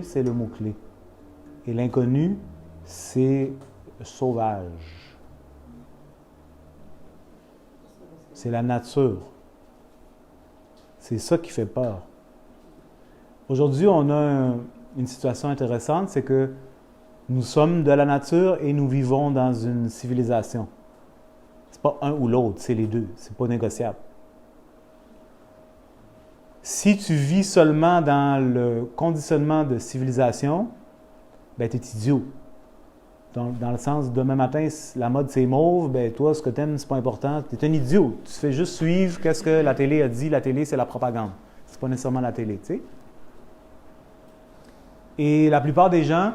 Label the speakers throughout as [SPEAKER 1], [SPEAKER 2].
[SPEAKER 1] l'inconnu, c'est le mot-clé. Et l'inconnu, c'est sauvage. C'est la nature. C'est ça qui fait peur. Aujourd'hui, on a une situation intéressante, c'est que nous sommes de la nature et nous vivons dans une civilisation. C'est pas un ou l'autre, c'est les deux. C'est pas négociable. Si tu vis seulement dans le conditionnement de civilisation, ben tu es idiot. Dans le sens, demain matin, la mode c'est mauve, ben toi, ce que tu aimes, c'est pas important. Tu es un idiot. Tu fais juste suivre qu'est-ce que la télé a dit. La télé, c'est la propagande. C'est pas nécessairement la télé, tu sais. Et la plupart des gens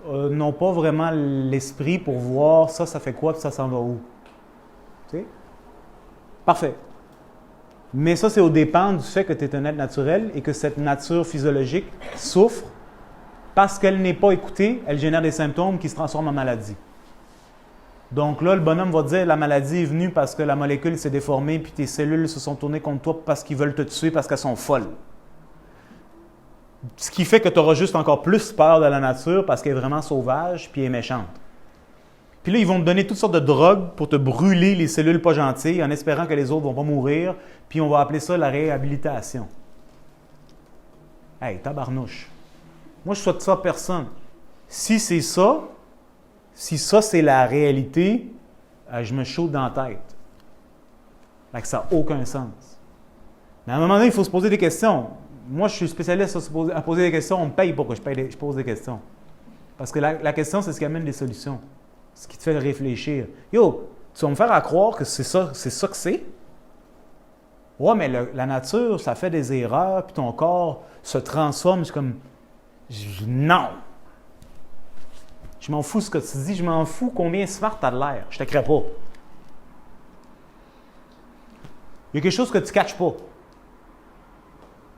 [SPEAKER 1] n'ont pas vraiment l'esprit pour voir ça fait quoi, puis ça s'en va où. Tu sais? Parfait. Mais ça, c'est au dépend du fait que tu es un être naturel et que cette nature physiologique souffre parce qu'elle n'est pas écoutée, elle génère des symptômes qui se transforment en maladie. Donc là, le bonhomme va dire la maladie est venue parce que la molécule s'est déformée puis tes cellules se sont tournées contre toi parce qu'ils veulent te tuer parce qu'elles sont folles. Ce qui fait que tu auras juste encore plus peur de la nature parce qu'elle est vraiment sauvage puis elle est méchante. Puis là, ils vont te donner toutes sortes de drogues pour te brûler les cellules pas gentilles en espérant que les autres ne vont pas mourir. Puis on va appeler ça la réhabilitation. Hey, tabarnouche. Moi, je souhaite ça à personne. Si c'est ça, si ça c'est la réalité, je me chaude dans la tête. Fait que ça n'a aucun sens. Mais à un moment donné, il faut se poser des questions. Moi, je suis spécialiste à poser des questions. On me paye pour que je pose des questions. Parce que la question, c'est ce qui amène des solutions. Ce qui te fait réfléchir. Yo, tu vas me faire croire que c'est ça que c'est? Ouais, mais la nature, ça fait des erreurs, puis ton corps se transforme. Je suis comme, non! Je m'en fous ce que tu dis, je m'en fous combien smart tu as de l'air. Je ne te crée pas. Il y a quelque chose que tu ne catches pas.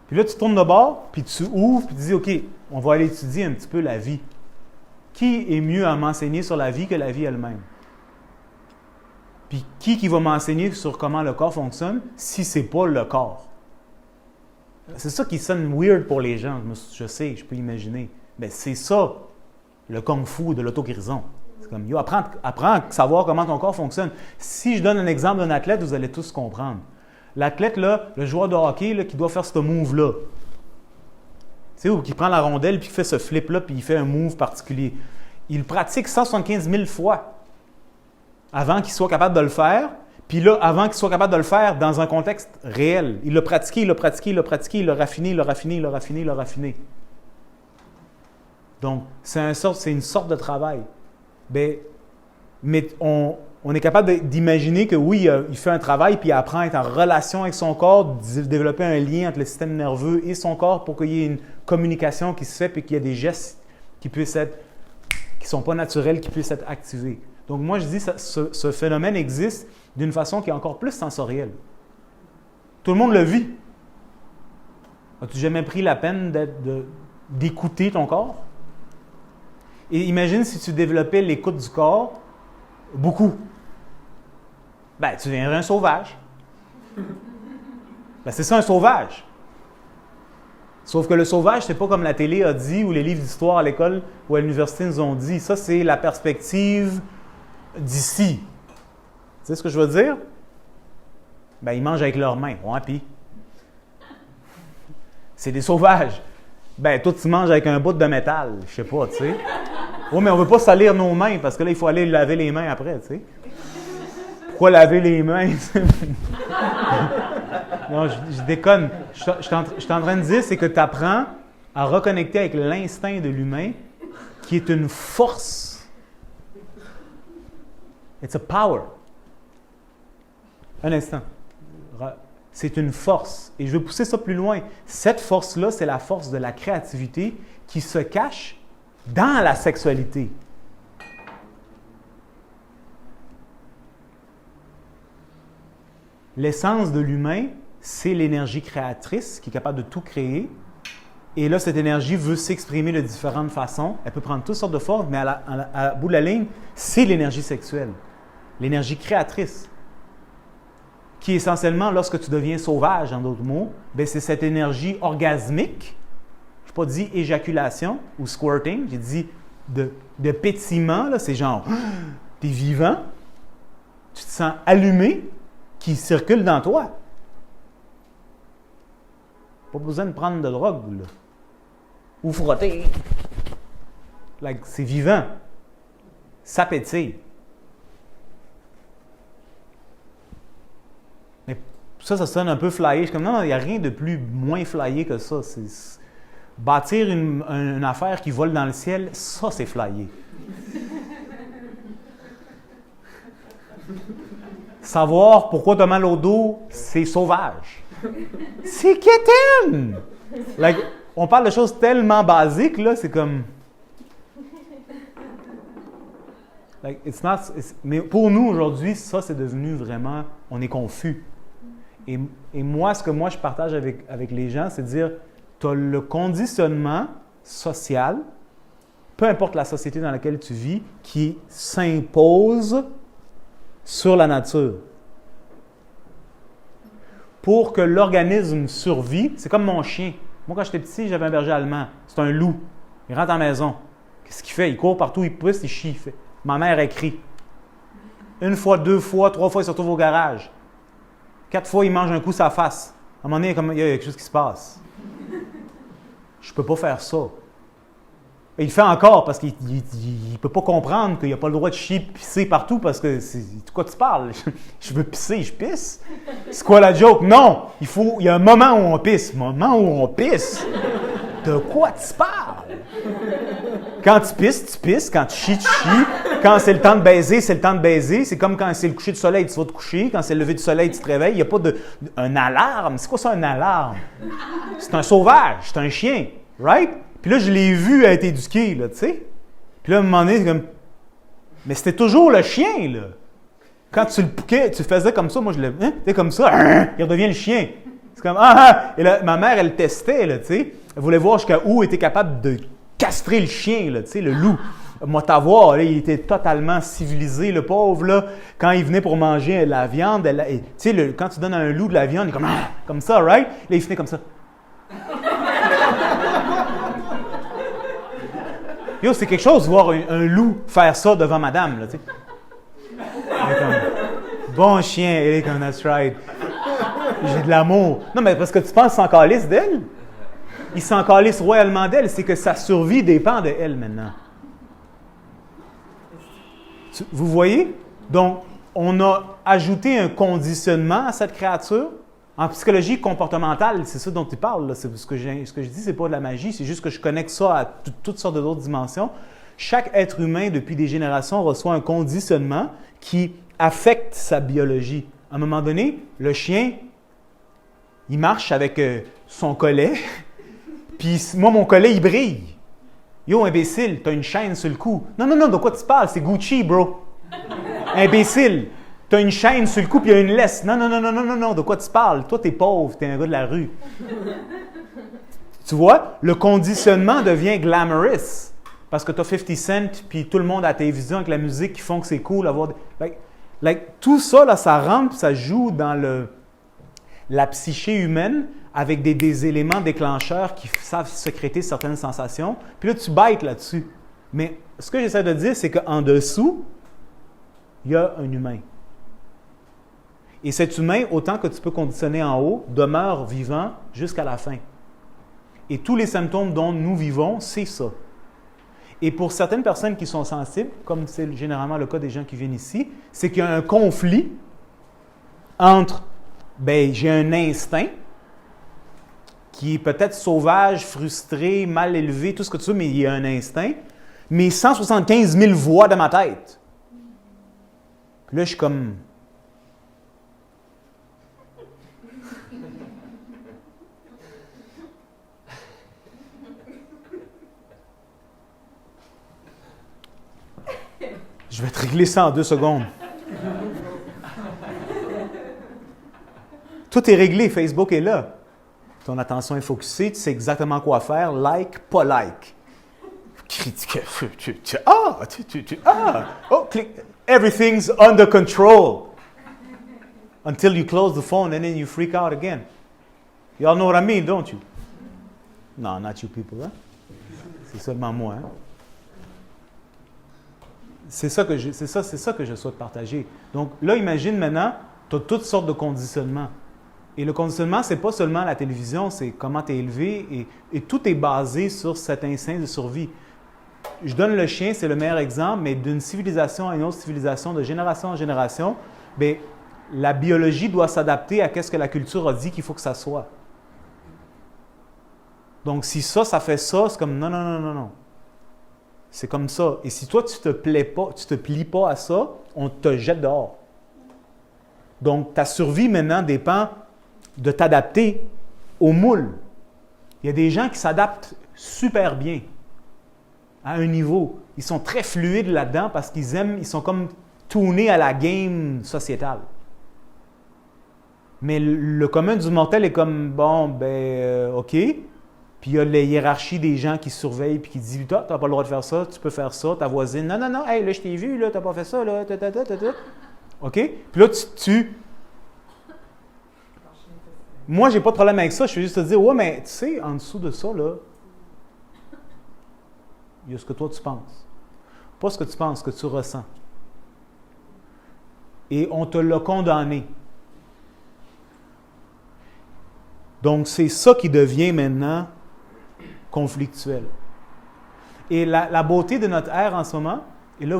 [SPEAKER 1] Puis là, tu tournes de bord, puis tu ouvres, puis tu dis, OK, on va aller étudier un petit peu la vie. Qui est mieux à m'enseigner sur la vie que la vie elle-même? Puis qui va m'enseigner sur comment le corps fonctionne si ce n'est pas le corps? C'est ça qui sonne weird pour les gens, je sais, je peux imaginer. Mais c'est ça, le kung-fu de l'auto-guérison. C'est comme, yo, apprends à savoir comment ton corps fonctionne. Si je donne un exemple d'un athlète, vous allez tous comprendre. L'athlète, là, le joueur de hockey là, qui doit faire ce move-là, tu sais, ou qui prend la rondelle puis qui fait ce flip-là puis il fait un move particulier. Il pratique 175 000 fois avant qu'il soit capable de le faire. Puis là, avant qu'il soit capable de le faire dans un contexte réel. Il l'a pratiqué, il l'a pratiqué, il l'a pratiqué, il l'a raffiné, il l'a raffiné, il l'a raffiné, il l'a raffiné. Donc, c'est une sorte de travail. Mais on est capable d'imaginer que oui, il fait un travail puis il apprend à être en relation avec son corps, développer un lien entre le système nerveux et son corps pour qu'il y ait une communication qui se fait puis qu'il y ait des gestes qui ne sont pas naturels, qui puissent être activés. Donc moi, je dis que ce phénomène existe d'une façon qui est encore plus sensorielle. Tout le monde le vit. As-tu jamais pris la peine d'écouter ton corps? Et imagine si tu développais l'écoute du corps beaucoup. Ben, tu deviendrais un sauvage. Ben, c'est ça un sauvage. Sauf que le sauvage, c'est pas comme la télé a dit ou les livres d'histoire à l'école ou à l'université nous ont dit. Ça, c'est la perspective d'ici. Tu sais ce que je veux dire? Ben, ils mangent avec leurs mains. Ouais, puis. C'est des sauvages. Ben, toi, tu manges avec un bout de métal. Je sais pas, tu sais. Oui, mais on veut pas salir nos mains parce que là, il faut aller laver les mains après, tu sais. Pourquoi laver les mains? Non, je déconne. Je suis en train de dire, c'est que tu apprends à reconnecter avec l'instinct de l'humain qui est une force. It's a power. Un instant. C'est une force. Et je vais pousser ça plus loin. Cette force-là, c'est la force de la créativité qui se cache dans la sexualité. L'essence de l'humain, c'est l'énergie créatrice qui est capable de tout créer. Et là, cette énergie veut s'exprimer de différentes façons. Elle peut prendre toutes sortes de formes, mais à bout de la ligne, c'est l'énergie sexuelle. L'énergie créatrice. Qui essentiellement, lorsque tu deviens sauvage, en d'autres mots, bien, c'est cette énergie orgasmique. Je pas dit éjaculation ou squirting, j'ai dit de pétillement, là, c'est genre, t'es vivant, tu te sens allumé, qui circule dans toi. Pas besoin de prendre de drogue, là. Ou frotter. Like, c'est vivant. Ça pétille. Mais ça sonne un peu flyé. Je suis comme, non, il n'y a rien de moins flyé que ça. Bâtir une affaire qui vole dans le ciel, ça, c'est flyé. Savoir pourquoi tu as mal au dos, c'est sauvage. C'est quétaine! Like, on parle de choses tellement basiques, là, c'est comme... Like, mais pour nous, aujourd'hui, ça, c'est devenu vraiment... On est confus. Et moi, ce que je partage avec les gens, c'est de dire, tu as le conditionnement social, peu importe la société dans laquelle tu vis, qui s'impose sur la nature. Pour que l'organisme survive, c'est comme mon chien. Moi, quand j'étais petit, j'avais un berger allemand. C'est un loup. Il rentre à la maison. Qu'est-ce qu'il fait? Il court partout, il pousse, il chie. Ma mère écrit. 1 fois, 2 fois, 3 fois, il se retrouve au garage. 4 fois, il mange un coup sa face. À un moment donné, il y a quelque chose qui se passe. Je ne peux pas faire ça. Et il le fait encore parce qu'il ne peut pas comprendre qu'il n'a pas le droit de chier et pisser partout parce que c'est de quoi tu parles? Je veux pisser, je pisse. C'est quoi la joke? Non! Il y a un moment où on pisse. Moment où on pisse? De quoi tu parles? Quand tu pisses, tu pisses. Quand tu chies, tu chies. Quand c'est le temps de baiser, c'est le temps de baiser. C'est comme quand c'est le coucher du soleil, tu vas te coucher. Quand c'est le lever du soleil, tu te réveilles. Il n'y a pas un alarme. C'est quoi ça, un alarme? C'est un sauvage, c'est un chien. Right? Puis là, je l'ai vu être éduqué, là, tu sais. Puis là, à un moment donné, c'est comme... Mais c'était toujours le chien, là. Quand tu le faisais comme ça, moi, je le... Hein? Tu sais, comme ça, il redevient le chien. C'est comme... Et là, ma mère, elle testait, là, tu sais. Elle voulait voir jusqu'à où elle était capable de castrer le chien, là, tu sais, le loup. Moi, t'avoir, là, il était totalement civilisé, le pauvre, là. Quand il venait pour manger la viande, tu sais, quand tu donnes à un loup de la viande, il est comme ça, right? Là, il finit comme ça. Yo, c'est quelque chose de voir un loup faire ça devant madame, là, tu sais. Bon chien, elle est comme that's right. J'ai de l'amour. Non, mais parce que tu penses qu'il s'en calisse d'elle. Il s'en calisse royalement d'elle. C'est que sa survie dépend de elle maintenant. Vous voyez? Donc, on a ajouté un conditionnement à cette créature. En psychologie comportementale, c'est ça dont tu parles. Là. Ce que je dis, c'est pas de la magie, c'est juste que je connecte ça à toutes sortes d'autres dimensions. Chaque être humain, depuis des générations, reçoit un conditionnement qui affecte sa biologie. À un moment donné, le chien, il marche avec son collet, puis moi, mon collet, il brille. Yo, imbécile, t'as une chaîne sur le cou. Non, de quoi tu parles? C'est Gucci, bro. Imbécile. T'as une chaîne sur le cou puis il y a une laisse. Non, de quoi tu parles? Toi, t'es pauvre, t'es un gars de la rue. Tu vois, le conditionnement devient glamorous. Parce que t'as 50 Cent puis tout le monde à la télévision avec la musique qui font que c'est cool. Tout ça, là, ça rentre ça joue dans la psyché humaine avec des éléments déclencheurs qui savent sécréter certaines sensations. Puis là, tu baites là-dessus. Mais ce que j'essaie de dire, c'est qu'en dessous, il y a un humain. Et cet humain, autant que tu peux conditionner en haut, demeure vivant jusqu'à la fin. Et tous les symptômes dont nous vivons, c'est ça. Et pour certaines personnes qui sont sensibles, comme c'est généralement le cas des gens qui viennent ici, c'est qu'il y a un conflit entre, j'ai un instinct qui est peut-être sauvage, frustré, mal élevé, tout ce que tu veux, mais il y a un instinct, mais 175 000 voix dans ma tête. Puis là, je suis comme... Je vais te régler ça en 2 secondes. Tout est réglé, Facebook est là. Ton attention est focusée, tu sais exactement quoi faire, like, pas like. Critique, click. Everything's under control. Until you close the phone and then you freak out again. You all know what I mean, don't you? Non, not you people, hein? C'est seulement moi, hein? C'est ça que je souhaite partager. Donc là, imagine maintenant, tu as toutes sortes de conditionnements. Et le conditionnement, ce n'est pas seulement la télévision, c'est comment tu es élevé et tout est basé sur cet instinct de survie. Je donne le chien, c'est le meilleur exemple, mais d'une civilisation à une autre civilisation, de génération en génération, bien, la biologie doit s'adapter à ce que la culture a dit qu'il faut que ça soit. Donc, si ça fait ça, c'est comme non. C'est comme ça. Et si toi, tu te plies pas à ça, on te jette dehors. Donc, ta survie maintenant dépend de t'adapter au moule. Il y a des gens qui s'adaptent super bien à un niveau. Ils sont très fluides là-dedans parce ils sont comme tournés à la game sociétale. Mais le commun du mortel est comme, OK. Puis il y a la hiérarchie des gens qui surveillent puis qui disent, toi, tu n'as pas le droit de faire ça, tu peux faire ça, ta voisine, non, hey, là, je t'ai vu, là, tu n'as pas fait ça, là, OK? Puis là, moi, j'ai pas de problème avec ça, je vais juste te dire, ouais, mais tu sais, en dessous de ça, là, il y a ce que toi, tu penses. Pas ce que tu penses, ce que tu ressens. Et on te l'a condamné. Donc, c'est ça qui devient maintenant conflictuel. Et la beauté de notre ère en ce moment, et là,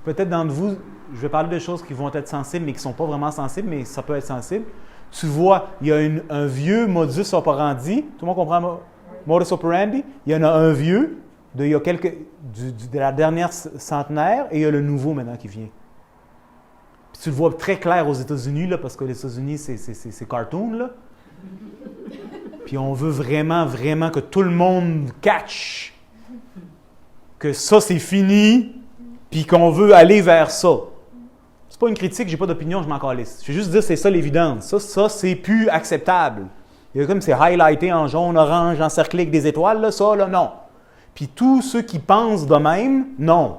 [SPEAKER 1] peut-être d'entre vous, je vais parler de choses qui vont être sensibles, mais qui ne sont pas vraiment sensibles, mais ça peut être sensible. Tu vois, il y a un vieux modus operandi. Tout le monde comprend modus operandi? Il y en a un vieux, de la dernière centenaire, et il y a le nouveau maintenant qui vient. Puis tu le vois très clair aux États-Unis, là, parce que les États-Unis, c'est cartoon, là. Puis on veut vraiment, vraiment que tout le monde catch que ça, c'est fini, puis qu'on veut aller vers ça. C'est pas une critique, j'ai pas d'opinion, je m'en calisse. Je vais juste dire, c'est ça l'évidence. Ça, c'est plus acceptable. Il y a comme c'est highlighté en jaune, orange, encerclé avec des étoiles, là, ça, là, non. Puis tous ceux qui pensent de même, non.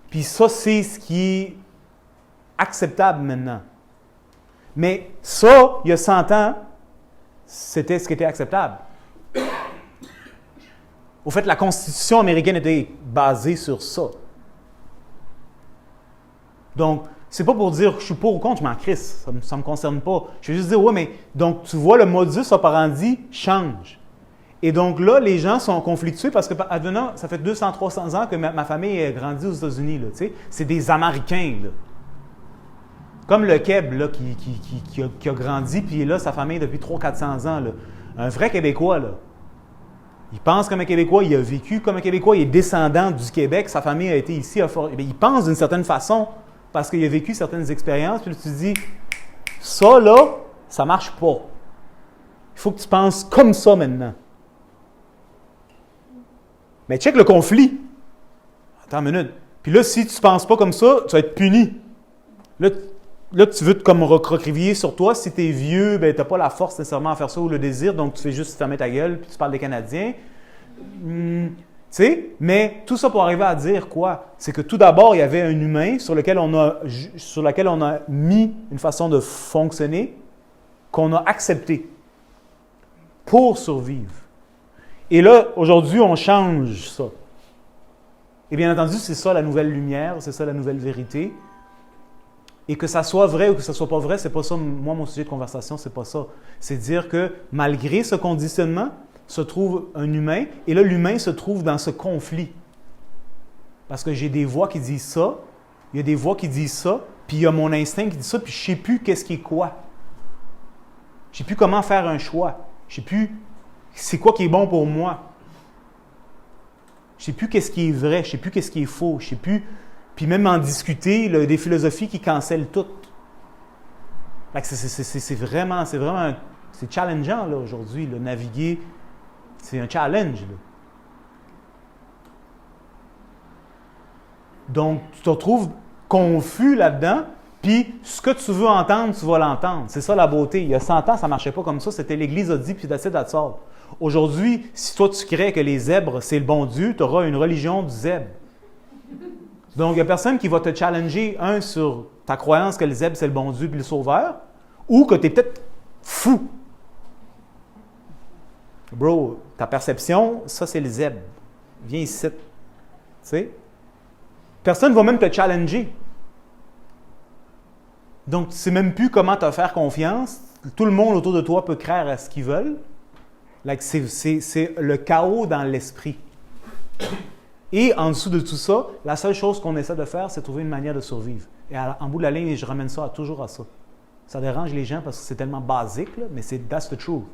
[SPEAKER 1] Puis ça, c'est ce qui est acceptable maintenant. Mais ça, il y a 100 ans, c'était ce qui était acceptable. Au fait, la Constitution américaine était basée sur ça. Donc, c'est pas pour dire que je suis pour ou contre, je m'en crisse, ça me concerne pas. Je vais juste dire, ouais, mais donc tu vois, le modus operandi change. Et donc là, les gens sont conflictués parce que, advenant, ça fait 200-300 ans que ma famille a grandi aux États-Unis, là, tu sais. C'est des Américains, là. Comme le Keb, là, qui a grandi, puis là, sa famille depuis 300-400 ans, là. Un vrai Québécois, là. Il pense comme un Québécois, il a vécu comme un Québécois, il est descendant du Québec, sa famille a été ici. Il pense d'une certaine façon parce qu'il a vécu certaines expériences, puis tu te dis, ça, là, ça ne marche pas. Il faut que tu penses comme ça maintenant. Mais check le conflit. Attends une minute. Puis là, si tu ne penses pas comme ça, tu vas être puni. Là, tu veux comme recroqueviller sur toi. Si tu es vieux, ben, tu n'as pas la force nécessairement à faire ça ou le désir, donc tu fais juste fermer ta gueule, puis tu parles des Canadiens. Tu sais, mais tout ça pour arriver à dire quoi? C'est que tout d'abord, il y avait un humain sur lequel on a mis une façon de fonctionner qu'on a accepté pour survivre. Et là, aujourd'hui, on change ça. Et bien entendu, c'est ça la nouvelle lumière, c'est ça la nouvelle vérité. Et que ça soit vrai ou que ça soit pas vrai, c'est pas ça, moi, mon sujet de conversation, c'est pas ça. C'est dire que malgré ce conditionnement, se trouve un humain, et là, l'humain se trouve dans ce conflit. Parce que j'ai des voix qui disent ça, il y a des voix qui disent ça, puis il y a mon instinct qui dit ça, puis je sais plus qu'est-ce qui est quoi. Je sais plus comment faire un choix. Je sais plus c'est quoi qui est bon pour moi. Je sais plus qu'est-ce qui est vrai, je sais plus qu'est-ce qui est faux, je sais plus... Puis même en discuter, là, des philosophies qui cancellent tout. C'est vraiment c'est challengeant là, aujourd'hui, là, naviguer. C'est un challenge. Là. Donc, tu te retrouves confus là-dedans, puis ce que tu veux entendre, tu vas l'entendre. C'est ça la beauté. Il y a 100 ans, ça ne marchait pas comme ça. C'était l'Église a dit, puis that's it, that's all. Aujourd'hui, si toi tu crées que les zèbres, c'est le bon Dieu, tu auras une religion du zèbre. Donc, il n'y a personne qui va te challenger, sur ta croyance que le zèbre, c'est le bon Dieu puis le sauveur, ou que tu es peut-être fou. Bro, ta perception, ça c'est le zèbre. Viens ici. Tu sais? Personne ne va même te challenger. Donc, tu ne sais même plus comment te faire confiance. Tout le monde autour de toi peut croire à ce qu'ils veulent. Like, c'est le chaos dans l'esprit. Et en dessous de tout ça, la seule chose qu'on essaie de faire, c'est trouver une manière de survivre. Et en bout de la ligne, je ramène ça toujours à ça. Ça dérange les gens parce que c'est tellement basique, là, mais that's the truth.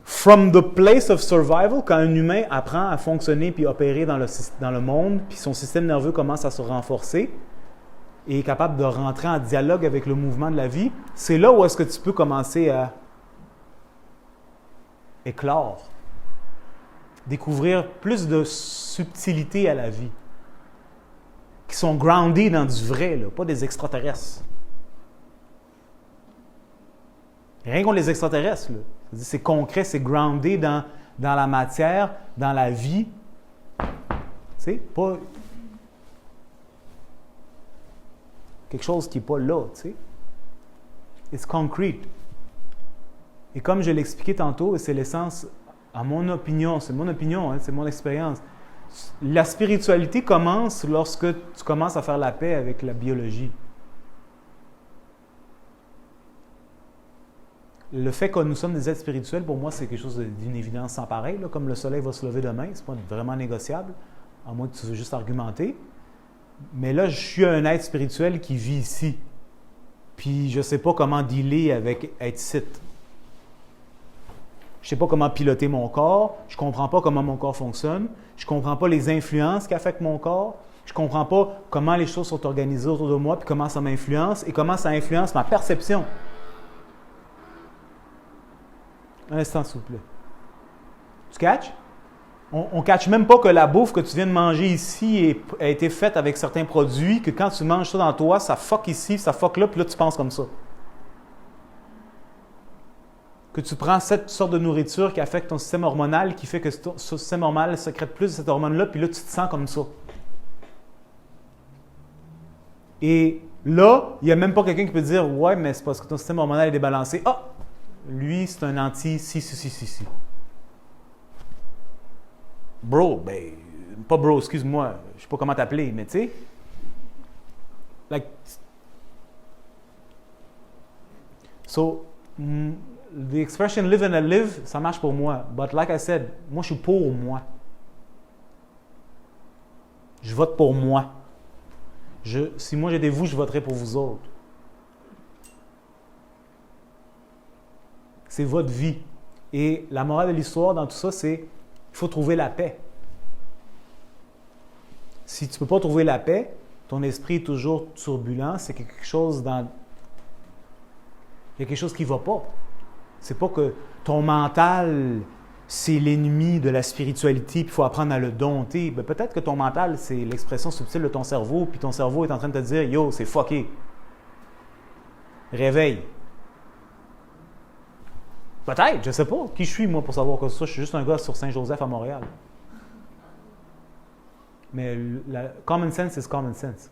[SPEAKER 1] From the place of survival, quand un humain apprend à fonctionner puis opérer dans le monde, puis son système nerveux commence à se renforcer et est capable de rentrer en dialogue avec le mouvement de la vie, c'est là où est-ce que tu peux commencer à éclore, découvrir plus de subtilité à la vie, qui sont groundés dans du vrai, là, pas des extraterrestres. Rien contre les extraterrestres, là. C'est concret, c'est groundé dans la matière, dans la vie. Tu sais, pas quelque chose qui n'est pas là, tu sais. It's concrete. Et comme je l'ai expliqué tantôt, c'est l'essence, à mon opinion, c'est mon opinion, hein, c'est mon expérience. La spiritualité commence lorsque tu commences à faire la paix avec la biologie. Le fait que nous sommes des êtres spirituels, pour moi, c'est quelque chose d'une évidence sans pareil. Là, comme le soleil va se lever demain, c'est pas vraiment négociable, à moins que tu veux juste argumenter. Mais là, je suis un être spirituel qui vit ici. Puis je ne sais pas comment dealer avec être ici. Je ne sais pas comment piloter mon corps. Je ne comprends pas comment mon corps fonctionne. Je ne comprends pas les influences qui affectent mon corps. Je ne comprends pas comment les choses sont organisées autour de moi, puis comment ça m'influence et comment ça influence ma perception. Un instant, s'il vous plaît. Tu catches? On ne catch même pas que la bouffe que tu viens de manger ici a été faite avec certains produits, que quand tu manges ça dans toi, ça fuck ici, ça fuck là, puis là, tu penses comme ça. Que tu prends cette sorte de nourriture qui affecte ton système hormonal, qui fait que ton système hormonal sécrète plus de cette hormone-là, puis là, tu te sens comme ça. Et là, il n'y a même pas quelqu'un qui peut dire « Ouais, mais c'est parce que ton système hormonal est débalancé. Ah! Lui, c'est un anti-ci. » Bro, ben, pas bro, excuse-moi, je sais pas comment t'appeler, mais tu sais, like, so, the expression live and let live, ça marche pour moi. But like I said, moi, je suis pour moi. Je vote pour moi. Si moi j'étais vous, je voterais pour vous autres. C'est votre vie. Et la morale de l'histoire dans tout ça, c'est il faut trouver la paix. Si tu ne peux pas trouver la paix, ton esprit est toujours turbulent, c'est quelque chose dans... Il y a quelque chose qui ne va pas. C'est pas que ton mental, c'est l'ennemi de la spiritualité, puis il faut apprendre à le dompter. Ben, peut-être que ton mental, c'est l'expression subtile de ton cerveau, puis ton cerveau est en train de te dire « Yo, c'est fucké. Réveille. » Peut-être, je ne sais pas. Qui je suis, moi, pour savoir que ça? Je suis juste un gars sur Saint-Joseph à Montréal. Mais common sense is common sense.